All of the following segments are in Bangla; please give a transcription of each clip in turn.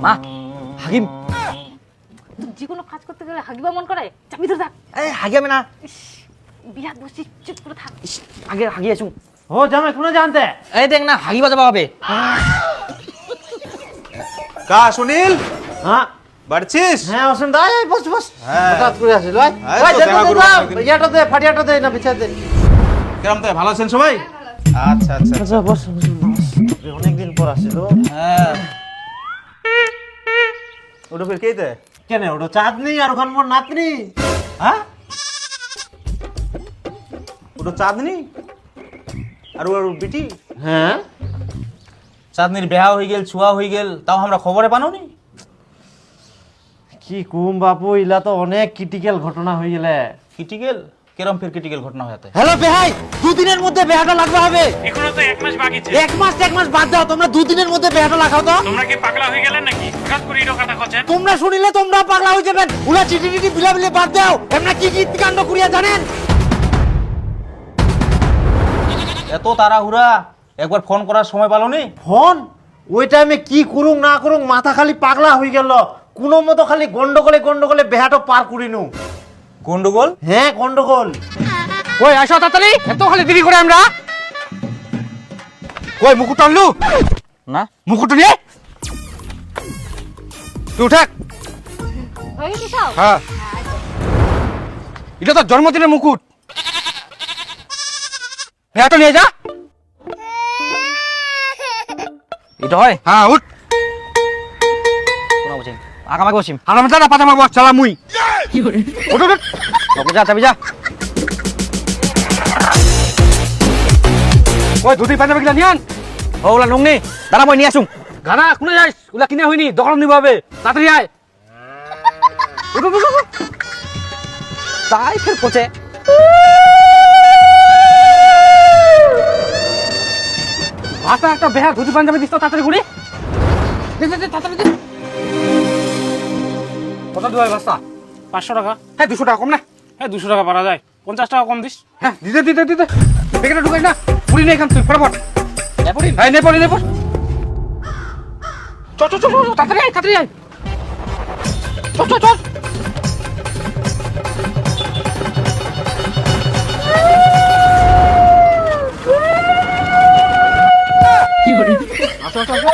মা হাকিম যে কোনো কাজ করতে গেলে হাগিবা মন করে, চাবি ধরে থাক। এই হাগিয়াবে না, বিরাট বসি, চুপ করে থাক। আগে হাগিয়ে আসুন। ও জামাই কোনে জানতে এই দেখ না হাগিবা যাবা হবে। কা সুনীল হ্যাঁ বাড়ছিস? হ্যাঁ অসীম দা, এই বস বস, হ্যাঁ। হঠাৎ করে আসিস ভাই। এই ভাই তো দে দেখা করবো অনেকদিন। ইয়াটা দে, ফাটিয়াটা দে না বিছা দে। কেমন তাই ভালো আছেন সবাই? আচ্ছা আচ্ছা আচ্ছা বস, অনেকদিন পর আসিল। হ্যাঁ ওটা ফির কে দে? কেন ওটা চাঁদনি আর ওখান মোর নাতনি। হ্যাঁ ওটা চাঁদনি আর ওর বিটি? হ্যাঁ চাঁদনির বিয়া হয়ে গেল, ছুয়া হয়ে গেল, তাও আমরা খবরে পানোনি। কি কুম বাপু, ইলা তো অনেক ক্রিটিক্যাল ঘটনা হয়ে গেলে। ক্রিটিক্যাল? কেরম ফির ক্রিটিক্যাল ঘটনা হয়েছে? হ্যালো বেহাই, দুদিনের মধ্যে বেহাটা লাগবে হবে। এখনো তো 1 মাস বাকি আছে। এক মাস বাদ দাও, তোমরা দুদিনের মধ্যে বেহাটা লাগাও তো। তোমরা কি পাগলা হয়ে গেলেন নাকি? হঠাৎ করে এরকম কথা কচ্ছেন। তোমরা শুনিলে তোমরা পাগলা হয়ে যাবেন। উলা চিঠি টিটি বিলাবিলে বাদ দাও, এমনা কি কি কাণ্ড করিয়া জানেন? এত তাড়াহুড়া, একবার ফোন করার সময় পালোনি? ফোন ওই টাইমে কি করুং না করুং, মাথা খালি পাগলা হয়ে গেল। কোনো মতো খালি গন্ডগোলে বেহাটো পার করিনু। গন্ডগোল? হ্যাঁ গন্ডগোল। ওই আসো তাড়াতাড়ি, এত খালি দেরি করে আমরা। ওই মুকুট আনলু না মুকুট নিয়ে তুই উঠাক। হয়ে গেছে সব? হ্যাঁ এটা তো জন্মদিনের মুকুট, এটা নিয়ে যা। এটা হয় হ্যাঁ উঠ। কোনা বসিম আগামাকে বসিম। হারাম দাদা পাজামা বস চালা মুই। উঠ উঠ। ওকে যা চাবি যা। ওই ধুতি পাজামা কিনা নিয়ান। ওলা নুংনি দাঁড়া মই নিয়ে আসুম। গানা কোনে যাইস, ওলা কিনে হইনি, দোকান নিব হবে, তাড়াতাড়ি আয়। উঠ উঠ উঠ। তাই ফের পচে ভাষা একটা বেহা ধুতি পাঞ্জাবি দিস তো তাড়াতাড়ি ঘুরি। দে দে দে তাড়াতাড়ি দে। কত দেওয়ার ভাষা? 500 টাকা। হ্যাঁ 200 টাকা কম না? হ্যাঁ 200 টাকা পারা যায়, 50 টাকা কম দিস। হ্যাঁ দিতে দিতে দিতে বেকারে ঢুকাই না, পুরি নেই খান তুই ফটাফট। হ্যাঁ নে পড়ি নে পড়। চ চ চ চ, তাড়াতাড়ি আয় তাড়াতাড়ি আয়। চ চ চ। আসো আসো আসো।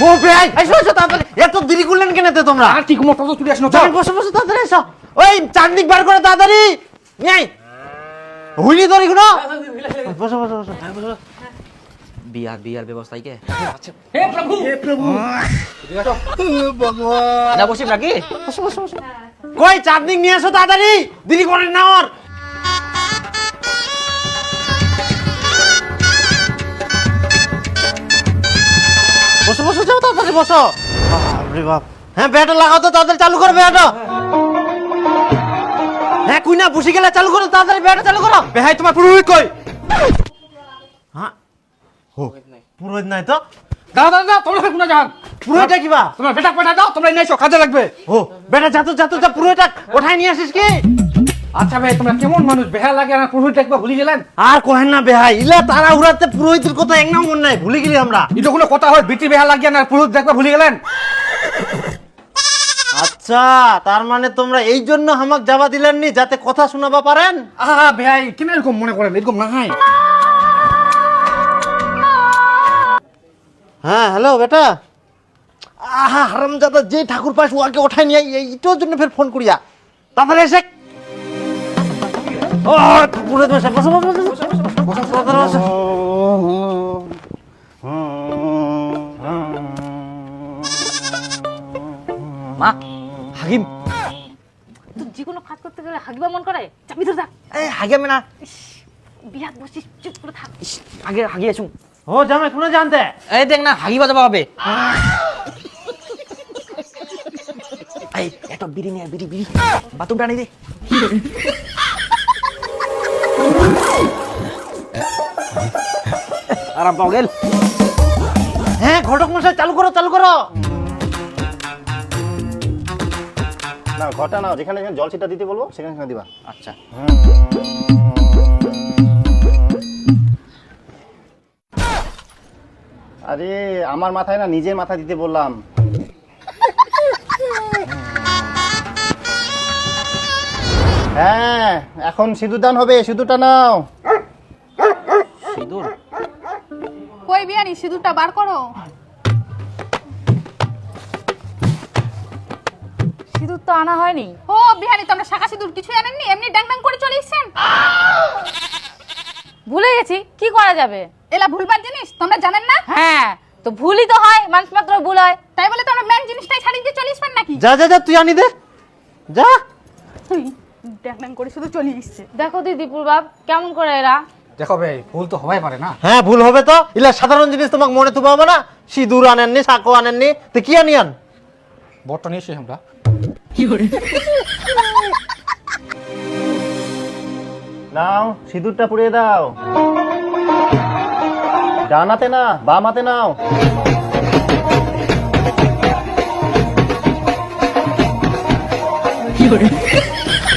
ও বেহাই এসো এসো তাড়াতাড়ি, এত দেরি করলেন কেন তে তোমরা? আর কি কুমোর তো চুরি আসনো। চল বসো বসো তাড়াতাড়ি এসো। ওই চাঁদনিক বার করে তাড়াতাড়ি এই হইনি তোর এগুলো। বসো বসো বসো। বিয়ার ব্যবস্থাই কে হে প্রভু না বসিম নাকি? বসো বসো বসো। কই চাঁদনিক নিয়ে এসো তাড়াতাড়ি, দেরি করেন না ওর। বসো বসো যাও তাড়াতাড়ি বসো। বাপরে বাপ। হ্যাঁ বেটা লাগাও তো, তাড়াতাড়ি চালু করো বেটা। হ্যাঁ কুই না বসে গেলে চালু করো তাড়াতাড়ি, বেটা চালু করো। বেহাই তোমার পুরোহিত কই? হ্যাঁ ও পুরোহিত নাই তো? দাও দাও দাও, তোমরা কোনা যান? পুরোহিতটা কিবা? তোমরা বেটা পাঠা দাও, তোমরা নিয়ে এসো, কাজে লাগবে। ও বেটা যা যা পুরোহিতটা ওঠাই নিয়ে আসিস কি? আচ্ছা ভাই তোমরা কেমন মানুষ, বেহা লাগে আর পুরোহিত একবার ভুলে গেলেন। আর কহেন না বেহাই, ইলা তারা উড়াতে পুরোহিতের কথা এক নাম মনে নাই, ভুলে গেলি আমরা। এটা কোনো কথা হয়? বিটি বেহা লাগিয়ে না পুরোহিত একবার ভুলে গেলেন। আচ্ছা তার মানে তোমরা এই জন্য আমাক যাবা দিলেন নি, যাতে কথা শোনাবা পারেন। আহা বেহাই কেন এরকম মনে করেন, এরকম না হয়। হ্যাঁ হ্যালো বেটা। আহা হারামজাদা, যে ঠাকুর পাশ ওকে ওঠাই নিয়ে এইটার জন্য ফের ফোন করিয়া তাড়াতাড়ি এসে। ও পুরোহিত মশাই বসো বসো বসো বসো বসো তাড়াতাড়ি বসো। মা হাকিম তো যে কোনো কাজ করতে গেলে হাগিবা মন করে, চাবি ধরে থাক। এই হাগিয়াবে না। বিরাট বসি, চুপ করে থাক। আগে হাগিয়ে আসুন। ও জামাই কোনে জানতে এই দেখ না হাগিবা যাবা হবে। এই একটা বিড়ি নিয়ে বিড়ি বাথরুম টানি দে। আরাম পাও গেল। হ্যাঁ ঘটক মশাই চালু করো চালু করো। না ঘরটা নাও, যেখানে যেখানে জল ছিটা দিতে বলবো সেখানে সেখানে দিবা। আচ্ছা আরে আমার মাথায় না, নিজের মাথা দিতে বললাম। হ্যাঁ এখন সিঁদুর দান হবে, সিঁদুরটা নাও। সিঁদুর কই বিয়ানি সিঁদুরটা বার করো। সিঁদুর তো আনা হয়নি। ও বিহানি তোমরা শাখা সিঁদুর কিছু আনেননি, এমনি ড্যাং ড্যাং করে চলে এসেছেন। ভুলে গেছি, কি করা যাবে? এলা ভুলবার জিনিস তোমরা জানেন না? হ্যাঁ, তো ভুলই তো হয়, মানুষ মাত্র ভুল হয়। তাই বলে তোমরা মেন জিনিসটাই ছাড়িয়ে দিয়ে চলে আসবেন নাকি? যা যা যা, তুই আনি দে যা। ড্যাং ড্যাং করে শুধু চলে এসছে। দেখো দিদি পূর্বাব কেমন করে এরা। দেখো ভাই ভুল তো হবাই পারে না। হ্যাঁ ভুল হবে তো, ইলা সাধারণ জিনিস তোমাকে মনে তো পাবো না। সিঁদুর আনেননি, সাঁকো আনেননি, তো কি আনি আন? বটটা নিয়ে এসে আমরা নাও সিঁদুরটা পুড়িয়ে দাও। ডান হাতে না, বাম হাতে নাও।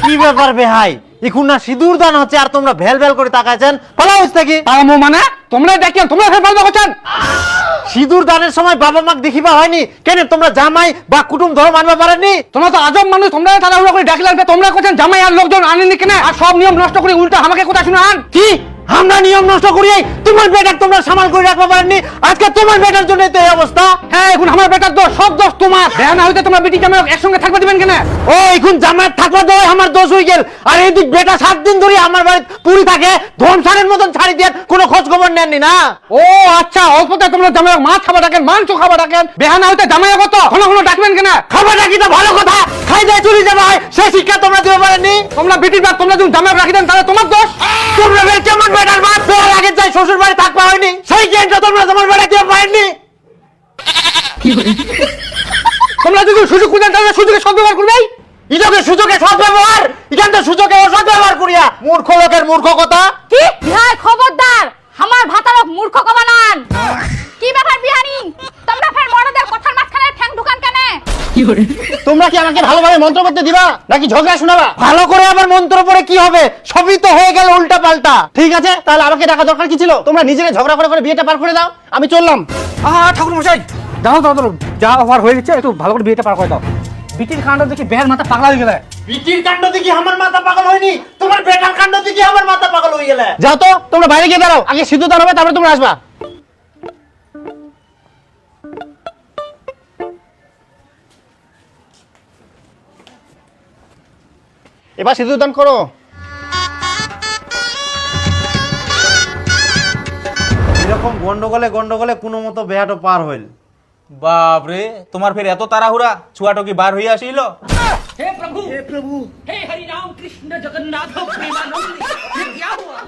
কি ব্যাপার বেহাই, এখন না সিঁদুর দান হচ্ছে আর তোমরা ভেল ভেল করে তাকাইছেন? পালাও থাকি। পালামো মানে তোমরা দেখেন, তোমরা ফের বলবা করছেন। সিঁদুর দানের সময় বাবা মাকে দেখিবা হয়নি কেন? তোমরা জামাই বা কুটুম ধর্ম মানবা পারেননি? তোমরা তো আজব মানুষ, তোমরা তাড়াহুড়ো করে ডাকি লাগবে। তোমরা করছেন জামাই আর লোকজন আনেনি কেন? আর সব নিয়ম নষ্ট করে উল্টা আমাকে কথা শুনে আন। কি আমরা নিয়ম নষ্ট করি? তোমার বেটাক তোমরা সামাল করে রাখবা পারেননি, আজকে তোমার বেটার জন্য তো এই অবস্থা। হ্যাঁ এখন আমার বেটার দোষ, সব দোষ তোমার। বেয়া না হইতে তোমরা বেটি জামাই একসঙ্গে থাকবে দিবেন কেন? ও এখন জামাই থাকবা তো আমার দোষ হয়ে গেল, আর এইদিক বেটা 7 দিন ধরে আমার বাড়ি পুরি থাকে, ধনসারের মতন ছাড়ি দিয়ে কোনো খোঁজ খবর নেননি না। ও আচ্ছা, অল্পতে তোমরা জামাই মাছ খাবার ডাকেন, মাংস খাবার ডাকেন, বেহা না হইতে জামাই কত ঘন ঘন ডাকবেন কেন? খাবার রাখি তো ভালো কথা, খাই যায় চুরি যাবা হয়, সেই শিক্ষা তোমরা দিতে পারেননি। তোমরা বেটির বাদ, তোমরা যদি জামাই রাখি দেন তাহলে তোমার দোষ। তোমরা বের কেমন বেটার বাদ, বের আগে যাই শ্বশুর বাড়ি থাকবা হয়নি, সেই জ্ঞানটা তোমরা তোমার বেটা দিতে পারেননি। তোমরা যদি সুযোগ খুঁজেন তাহলে সুযোগে সদ্ব্যবহার করবেই। ইজকে সুযোগে সদ্ব্যবহার, এখান তো সুযোগে অসৎ ব্যবহার করিয়া মূর্খ লোকের মূর্খ কথা। কি বিহাই, খবরদার আমার ভাতারক মূর্খ কবানান। কি ব্যাপার বিহানি, তোমরা ফের মরদের কথার মাঝখানে ঠ্যাং ঢুকান কেন? তোমরা কি আমাকে ভালোভাবে মন্ত্র করতে দিবা নাকি ঝগড়া শোনাবা? ভালো করে আবার মন্ত্র পড়ে কি হবে, সবই তো হয়ে গেল উল্টা পাল্টা। ঠিক আছে, তাহলে আমাকে ডাকা দরকার কি ছিল? তোমরা নিজেরা ঝগড়া করে করে বিয়েটা পার করে দাও, আমি চললাম। ঠাকুর মশাই দাঁড়াও দাঁড়াও দাঁড়াও, যা হওয়ার হয়ে গেছে একটু ভালো করে বিয়েটা পার করে দাও। বিটির কাণ্ড দেখি বেহের মাথা পাগলা হয়ে গেলে। বিটির কাণ্ড দেখি আমার মাথা পাগল হয়নি, তোমার বেটার কাণ্ড দেখি আমার মাথা পাগল হয়ে গেলে। যাও তো, তোমরা বাইরে গিয়ে দাঁড়াও, আগে সিঁদুর দান হবে তারপরে তোমরা আসবা। এবার সিঁদুর দান করো। এরকম গন্ডগোলে গন্ডগোলে কোনো মতো বেহাটো পার হইল। বাপ রে, তোমার ফের এত তাড়াহুড়া, ছুয়াটো কি বার হইয়া আসিল? हे प्रभु हे हरि राम कृष्ण जगन्नाथ प्रेमानंद ये क्या हुआ